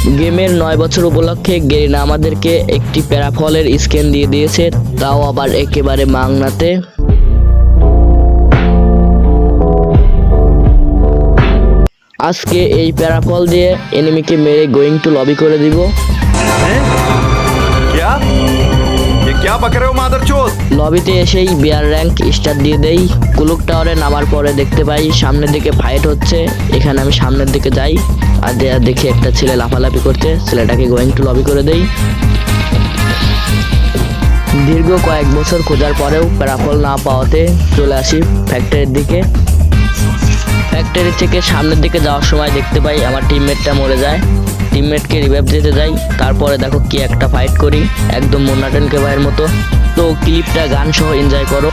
গেমের 9 বছর উপলক্ষে গেরিনা আমাদেরকে একটি প্যারাফলের স্ক্যান দিয়ে দিয়েছে, তাও আবার একেবারে মাংনাতে। আজকে এই প্যারাফল দিয়ে এনিমিকে মেরে গোয়িং টু লবি করে দিব। লবিতে এসেই বিয়ার র্যাঙ্ক স্টার্ট দিয়ে দেই। কুলুক টাওয়ারে নামার পরে দেখতে পাই সামনের দিকে ফাইট হচ্ছে। এখানে আমি সামনের দিকে যাই আর দেখি একটা ছেলে লাফালাফি করছে, ছেলেটাকে গোয়িং টু লবি করে দেই। দীর্ঘ কয়েক বছর খোঁজার পরেও প্যারাফল না পাওয়াতে চলে আসি ফ্যাক্টরির দিকে। ফ্যাক্টরি থেকে সামনের দিকে যাওয়ার সময় দেখতে পাই আমার টিমমেটটা মরে যায়। টিমমেটকে রিভাইভ দিতে যাই, তারপরে দেখো কি একটা ফাইট করি, একদম মোনাটেনকে ভাইয়ের মতো। তো ক্লিপটা গান সহ এনজয় করো।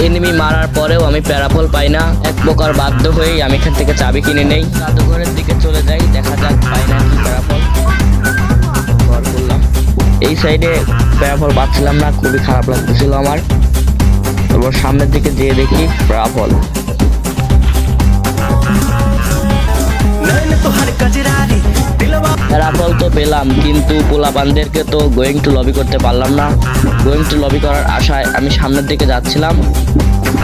এনিমি মারার পরেও আমি প্যারাফল পাই না। এক প্রকার বাধ্য হয়েই আমি এখান থেকে চাবি কিনে নেই, জাদুঘরের দিকে চলে যাই, দেখা যাক পাই না কি প্যারাফল। ঘর করলাম, এই সাইডে প্যারাফল পাচ্ছিলাম না, খুবই খারাপ লাগতেছিল আমার। তারপর সামনের দিকে যেয়ে দেখি প্যারাফল। প্যারাফল তো পেলাম, কিন্তু পোলাপানদেরকে তো গোয়িং টু লবি করতে পারলাম না। গোয়িং টু লবি করার আশায় আমি সামনের দিকে যাচ্ছিলাম,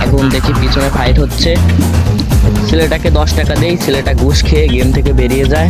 এখন দেখি পিছনে ফাইট হচ্ছে। ছেলেটাকে 10 টাকা দেই, ছেলেটা ঘুষ খেয়ে গেম থেকে বেরিয়ে যায়।